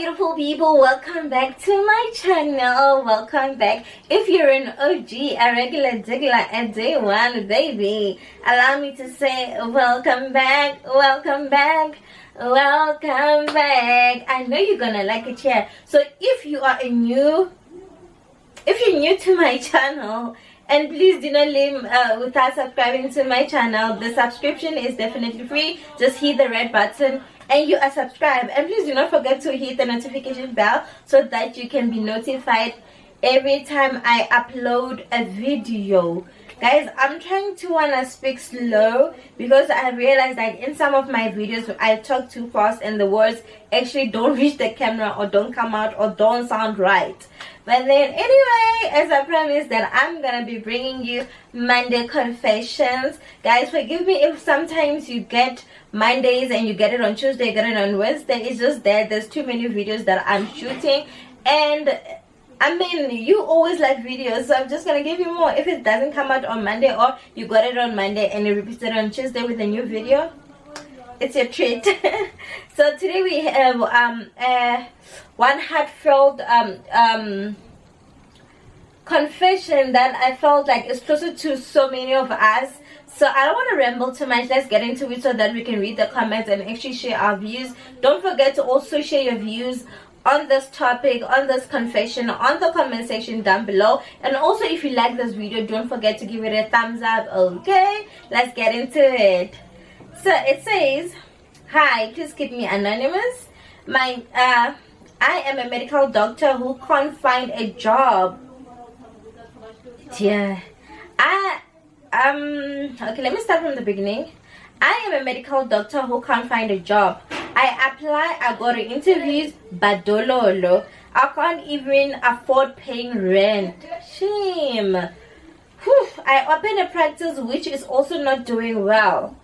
beautiful people, welcome back to my channel. Welcome back. If you're an OG, a regular diggler at day one, baby, allow me to say welcome back, welcome back, welcome back. I know you're gonna like it here. So if you're new to my channel, and please do not leave without subscribing to my channel. The subscription is definitely free. Just hit the red button and you are subscribed. And please do not forget to hit the notification bell so that you can be notified every time I upload a video. Guys, I'm trying to wanna speak slow because I realized that in some of my videos I talk too fast and the words actually don't reach the camera or don't come out or don't sound right. But then anyway, as I promised that I'm gonna be bringing you Monday confessions. Guys, forgive me if sometimes you get Mondays and you get it on Tuesday, you get it on Wednesday. It's just that there's too many videos that I'm shooting, and I mean, you always like videos, so I'm just gonna give you more. If it doesn't come out on Monday, or you got it on Monday and you repeat it on Tuesday with a new video, it's your treat. So today we have one heartfelt confession that I felt like is closer to so many of us. So I don't want to ramble too much. Let's get into it so that we can read the comments and actually share our views. Don't forget to also share your views on this topic, on this confession, on the comment section down below. And also, if you like this video, don't forget to give it a thumbs up. Okay, let's get into it. So it says, hi, please keep me anonymous. I am a medical doctor who can't find a job. Yeah. Okay, let me start from the beginning. I am a medical doctor who can't find a job. I apply, I go to interviews, but dololo, I can't even afford paying rent. Shame. Whew. I open a practice which is also not doing well.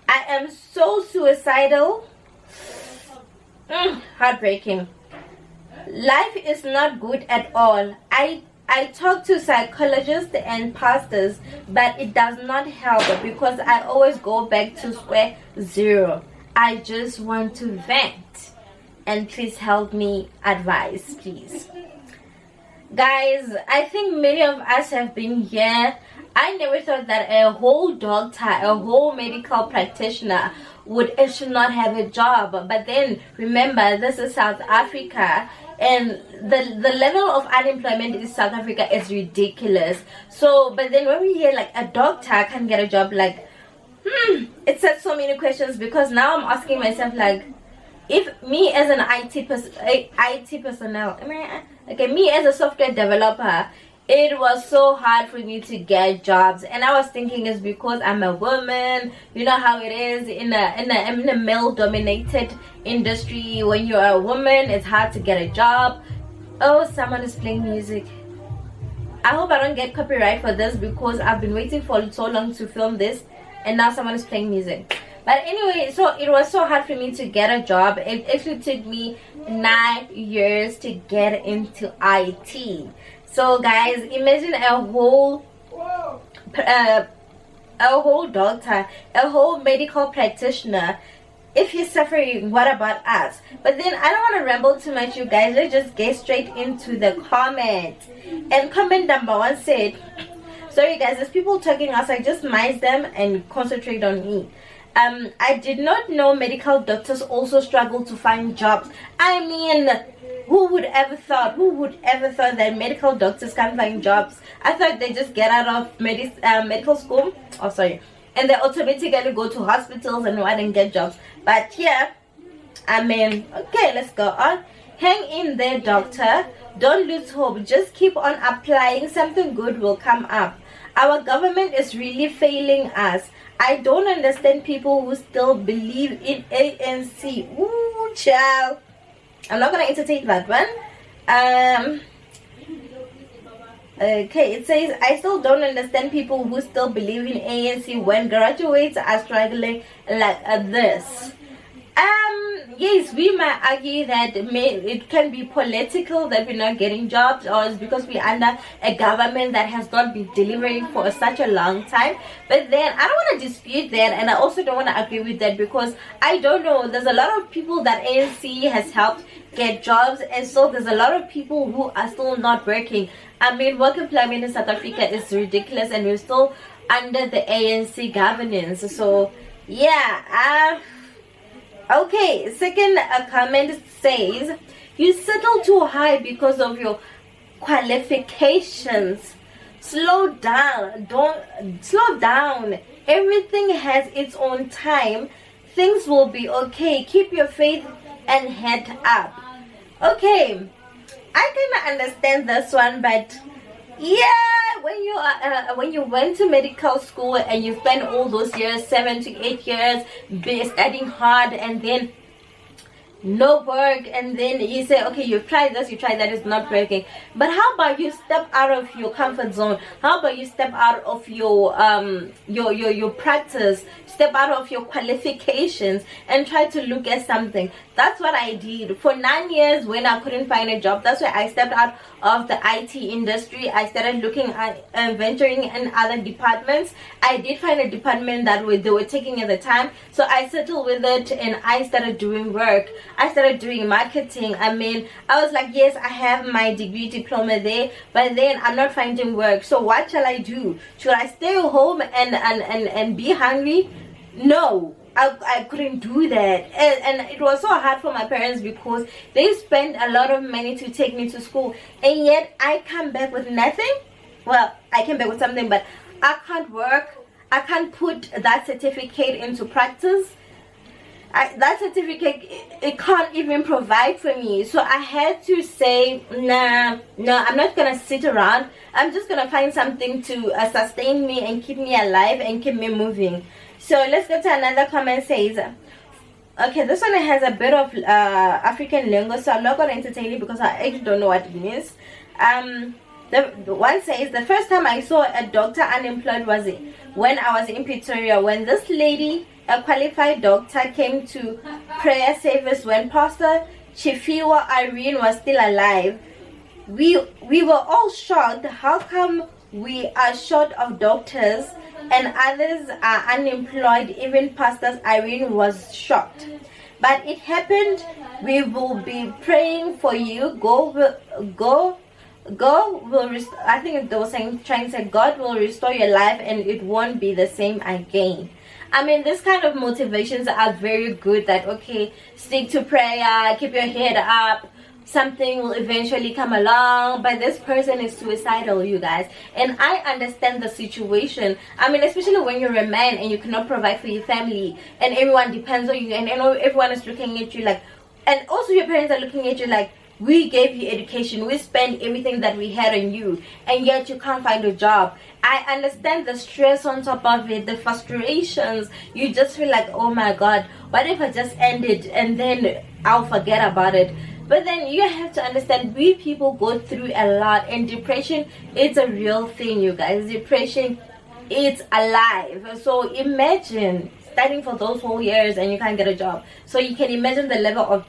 I am so suicidal. Heartbreaking. Life is not good at all. I talk to psychologists and pastors, but it does not help because I always go back to square zero. I just want to vent, and please help me advise, please. Guys, I think many of us have been here. I never thought that a whole doctor, a whole medical practitioner would actually not have a job. But then remember, this is South Africa, and the level of unemployment in South Africa is ridiculous. So, but then when we hear like a doctor can get a job, like, it sets so many questions, because now I'm asking myself, like, if me as an IT personnel, me as a software developer, it was so hard for me to get jobs, and I was thinking it's because I'm a woman. You know how it is in a male-dominated industry. When you're a woman, it's hard to get a job. Oh, someone is playing music. I hope I don't get copyright for this because I've been waiting for so long to film this, and now someone is playing music. But anyway, so it was so hard for me to get a job. It actually took me 9 years to get into IT. So guys, imagine a whole doctor, a whole medical practitioner. If you're suffering, what about us? But then I don't want to ramble too much, you guys. Let's just get straight into the comment. And comment number 1 said, sorry guys, there's people talking outside, just mind them and concentrate on me. I did not know medical doctors also struggle to find jobs. I mean, who would ever thought that medical doctors can't find jobs? I thought they just get out of medical school, and they automatically go to hospitals and get jobs. But yeah, I mean, okay, let's go on. Hang in there, doctor. Don't lose hope. Just keep on applying. Something good will come up. Our government is really failing us. I don't understand people who still believe in ANC. Ooh, child. I'm not gonna entertain that one. Okay, it says, I still don't understand people who still believe in ANC when graduates are struggling like this. Yes, we might argue that it can be political that we're not getting jobs, or it's because we're under a government that has not been delivering for such a long time. But then I don't want to dispute that, and I also don't want to agree with that, because I don't know, there's a lot of people that ANC has helped get jobs, and so there's a lot of people who are still not working. I mean, work employment in South Africa is ridiculous, and we're still under the ANC governance. So yeah, okay, second comment says, you settle too high because of your qualifications. Slow down. Don't slow down. Everything has its own time. Things will be okay. Keep your faith and head up. Okay, I can understand this one, but yeah, when you went to medical school and you spend all those years, 7 to 8 years, studying hard, and then no work, and then you say, okay, you've tried this, you tried that, it's not working. But how about you step out of your comfort zone? How about you step out of your practice, step out of your qualifications, and try to look at something? That's what I did for 9 years. When I couldn't find a job, that's why I stepped out of the IT industry. I started looking at venturing in other departments. I did find a department that they were taking at the time, so I settled with it and I started doing work. I started doing marketing. I mean, I was like, yes, I have my degree diploma there, but then I'm not finding work. So what shall I do? Should I stay home and be hungry? No, I couldn't do that, and it was so hard for my parents because they spent a lot of money to take me to school, and yet I come back with nothing. Well, I came back with something, but I can't work. I can't put that certificate into practice. That certificate, it can't even provide for me. So I had to say, no, I'm not gonna sit around. I'm just gonna find something to sustain me and keep me alive and keep me moving. So let's go to another comment. Says, okay, this one has a bit of African lingo, so I'm not gonna entertain it because I actually don't know what it means. The one says, the first time I saw a doctor unemployed was when I was in Pretoria, when this lady, a qualified doctor, came to prayer service when Pastor Chifiwa Irene was still alive. We were all shocked. How come we are short of doctors and others are unemployed? Even Pastor Irene was shocked. But it happened. We will be praying for you. God will restore. I think they were trying to say God will restore your life and it won't be the same again. I mean, this kind of motivations are very good, that okay, stick to prayer, keep your head up, something will eventually come along. But this person is suicidal, you guys, and I understand the situation. I mean, especially when you're a man and you cannot provide for your family and everyone depends on you, and everyone is looking at you like, and also your parents are looking at you like, we gave you education, we spent everything that we had on you, and yet you can't find a job. I understand the stress on top of it, the frustrations. You just feel like, oh my god, what if I just end it and then I'll forget about it? But then you have to understand, we people go through a lot, and depression, it's a real thing, you guys. Depression, it's alive. So imagine studying for those whole years and you can't get a job. So you can imagine the level of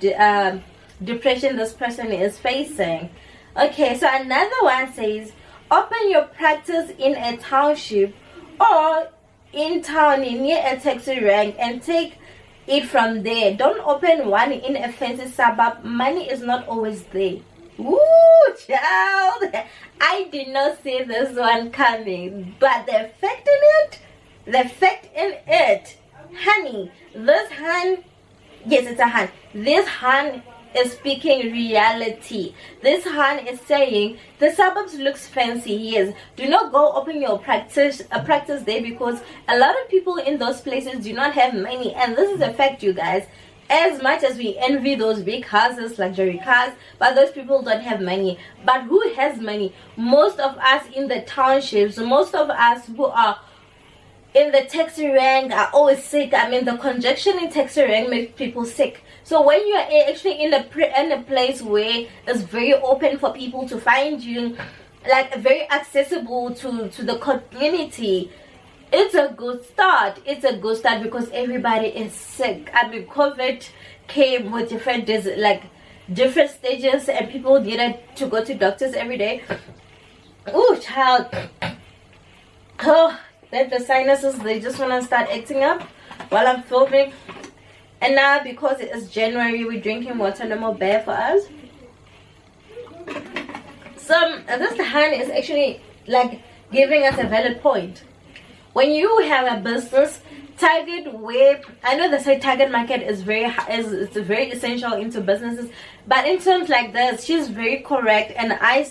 depression this person is facing. Okay, so another one says, open your practice in a township or in town near a taxi rank and take it from there. Don't open one in a fancy suburb. Money is not always there. Ooh, child, I did not see this one coming, but the fact in it, honey, this hand, yes, it's a hand, this hand is speaking reality. This hand is saying the suburbs looks fancy. Yes, do not go open your practice there, because a lot of people in those places do not have money, and this is a fact, you guys. As much as we envy those big houses, luxury cars, but those people don't have money. But who has money? Most of us in the townships, most of us who are in the taxi rank are always sick. I mean, the congestion in taxi rank makes people sick. So when you are actually in a place where it's very open for people to find you, like very accessible to the community, it's a good start. It's a good start because everybody is sick. I mean, COVID came with different different stages, and people needed to go to doctors every day. Oh, child. Oh, then the sinuses, they just want to start acting up while I'm filming. And now because it is January, we're drinking water, no more bear for us. So this hand is actually like giving us a valid point. When you have a business, target where, I know they say target market is it's very essential into businesses, but in terms like this, she's very correct, and I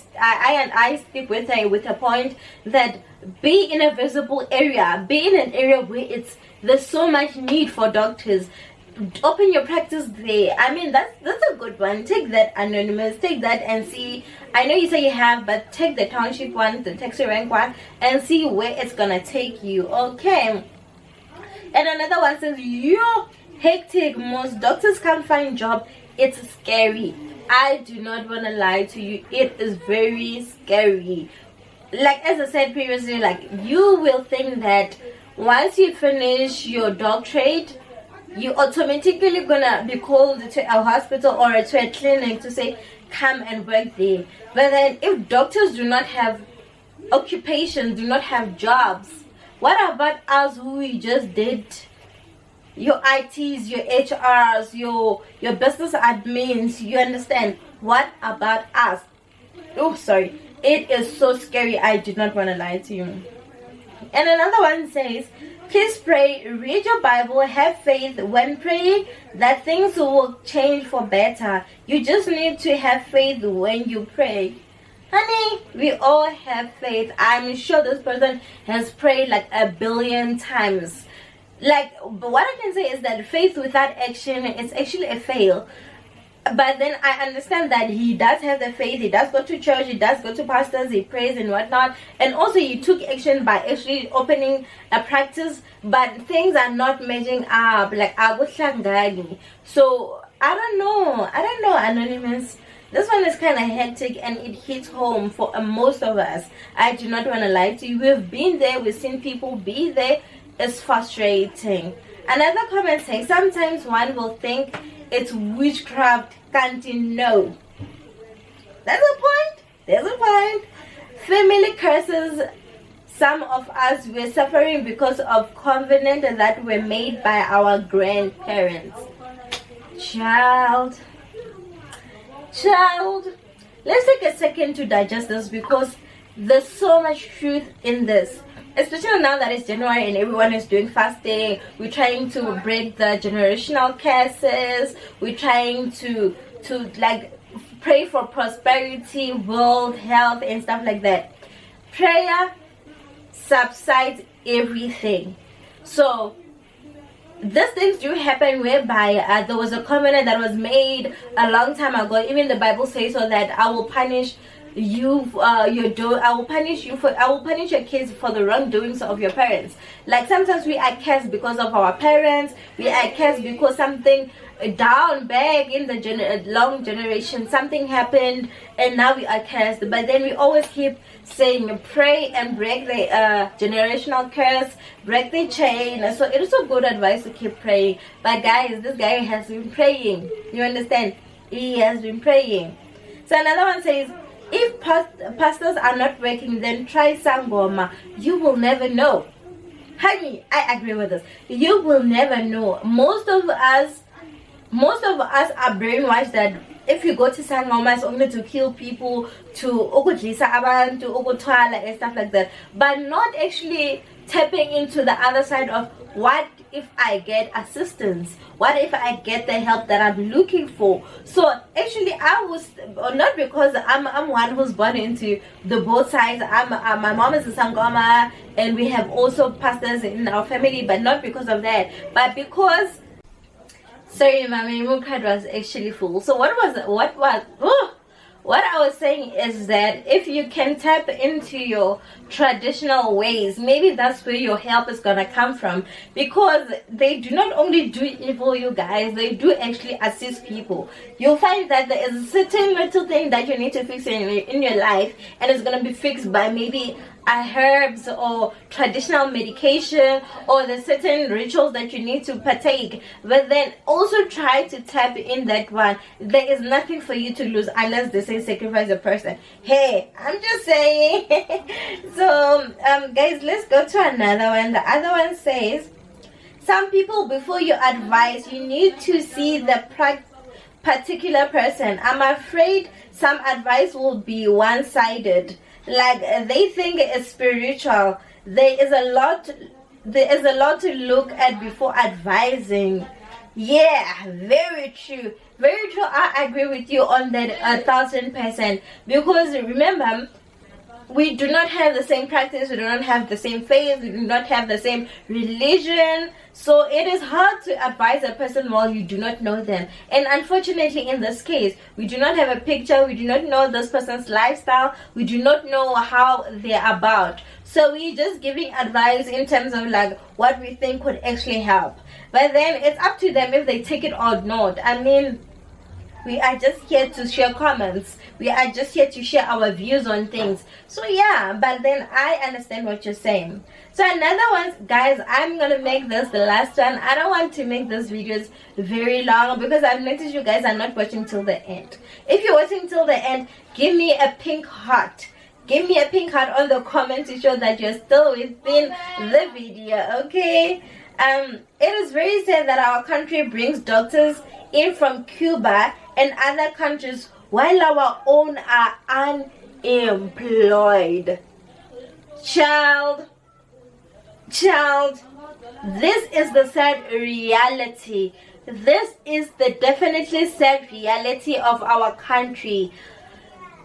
stick with her with a point that be in a visible area, be in an area where there's so much need for doctors. Open your practice there. I mean, that's a good one. Take that, Anonymous, take that and see. I know you say you have, but take the township one, the taxi rank one, and see where it's gonna take you. Okay. And another one says, you're hectic, most doctors can't find job. It's scary. I do not want to lie to you, it is very scary. Like as I said previously, like you will think that once you finish your doctorate, you automatically gonna be called to a hospital or to a clinic to say come and work there. But then if doctors do not have occupations, do not have jobs, what about us who we just did your ITs, your HRs, your business admins? You understand? What about us? Oh, sorry. It is so scary. I did not want to lie to you. And another one says, please pray, read your Bible, have faith when praying that things will change for better. You just need to have faith when you pray. Honey, we all have faith. I'm sure this person has prayed like 1 billion times. Like, but what I can say is that faith without action is actually a fail. But then I understand that he does have the faith, he does go to church, he does go to pastors, he prays and whatnot, and also he took action by actually opening a practice, but things are not matching up, like so I don't know, Anonymous. This one is kind of hectic and it hits home for most of us. I do not want to lie to you. We've been there, we've seen people be there. It's frustrating. Another comment saying, sometimes one will think it's witchcraft, can't you know? That's a point. There's a point. Family curses. Some of us were suffering because of covenant that were made by our grandparents. Child, let's take a second to digest this because there's so much truth in this. Especially now that it's January and everyone is doing fasting, we're trying to break the generational curses. We're trying to like pray for prosperity, world health, and stuff like that. Prayer subsides everything. So these things do happen whereby there was a covenant that was made a long time ago. Even the Bible says so that I will punish you I will punish your kids for the wrongdoings of your parents. Like sometimes we are cursed because of our parents, we are cursed because something down back in the long generation, something happened and now we are cursed. But then we always keep saying pray and break the generational curse, break the chain. So it is a good advice to keep praying. But guys, this guy has been praying, you understand? He has been praying. So another one says, if pastors are not working, then try Sangoma. You will never know. Honey, I agree with this. You will never know. Most of us are brainwashed that if you go to Sangoma, it's only to kill people, to ukudlisa abantu, ukutwala and stuff like that. But not actually tapping into the other side of what if I get assistance, what if I get the help that I'm looking for. So actually I was not, because I'm one who's born into the both sides. My mom is a Sangoma and we have also pastors in our family, but not because of that, but because, sorry, my memory card was actually full. So what I was saying is that if you can tap into your traditional ways, maybe that's where your help is gonna come from, because they do not only do evil, you guys, they do actually assist people. You'll find that there is a certain little thing that you need to fix in your life, and it's gonna be fixed by maybe herbs or traditional medication or the certain rituals that you need to partake, but then also try to tap in that one. There is nothing for you to lose unless they say sacrifice a person. Hey, I'm just saying. So guys, let's go to another one. The other one says, some people, before you advise, you need to see the particular person. I'm afraid some advice will be one-sided, like they think it's spiritual. There is a lot to look at before advising. Yeah, very true, very true. I agree with you on that 1000%, because remember, we do not have the same practice, we do not have the same faith, we do not have the same religion, so it is hard to advise a person while you do not know them. And unfortunately, in this case, we do not have a picture, we do not know this person's lifestyle, we do not know how they're about, so we're just giving advice in terms of like what we think could actually help, but then it's up to them if they take it or not. I mean, we are just here to share comments, we are just here to share our views on things. So yeah, but then I understand what you're saying. So another one, guys, I'm gonna make this the last one. I don't want to make these videos very long because I've noticed you guys are not watching till the end. If you're watching till the end, give me a pink heart. Give me a pink heart on the comment to show that you're still within the video, okay? It is very sad that our country brings doctors in from Cuba and other countries while our own are unemployed. Child, this is the sad reality. This is the definitely sad reality of our country.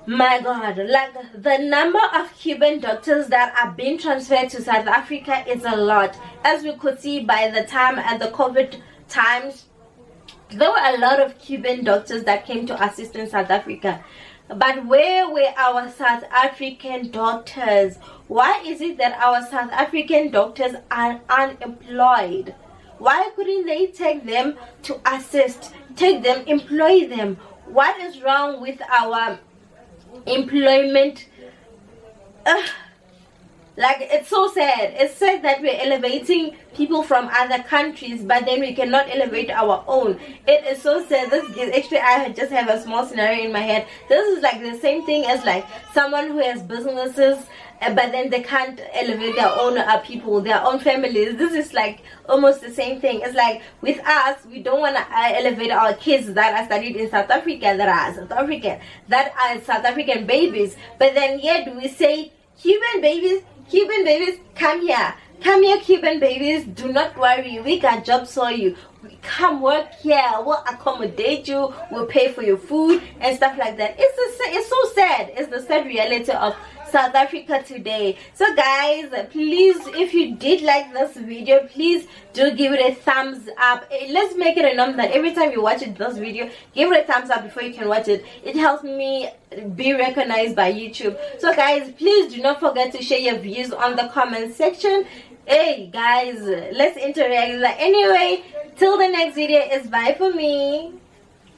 My God, like the number of Cuban doctors that are being transferred to South Africa is a lot. As we could see by the time at the COVID times, there were a lot of Cuban doctors that came to assist in South Africa. But where were our South African doctors? Why is it that our South African doctors are unemployed? Why couldn't they take them to assist, take them, employ them? What is wrong with our employment? Like, it's so sad. It's sad that we're elevating people from other countries, but then we cannot elevate our own. It is so sad. This is actually, I just have a small scenario in my head. This is like the same thing as like someone who has businesses, but then they can't elevate their own people, their own families. This is like almost the same thing. It's like with us, we don't want to elevate our kids that are studied in South Africa, that are South African, that are South African babies, but then yet we say Cuban babies, come here, Cuban babies, do not worry, we got jobs for you. Come work here, we'll accommodate you, we'll pay for your food and stuff like that. It's so sad. It's the sad reality of South Africa today. So guys, please, if you did like this video, please do give it a thumbs up. Let's make it a norm that every time you watch this video, give it a thumbs up before you can watch it. It helps me be recognized by YouTube. So guys, please do not forget to share your views on the comment section. Hey guys, let's interact. Anyway, till the next video, is bye for me.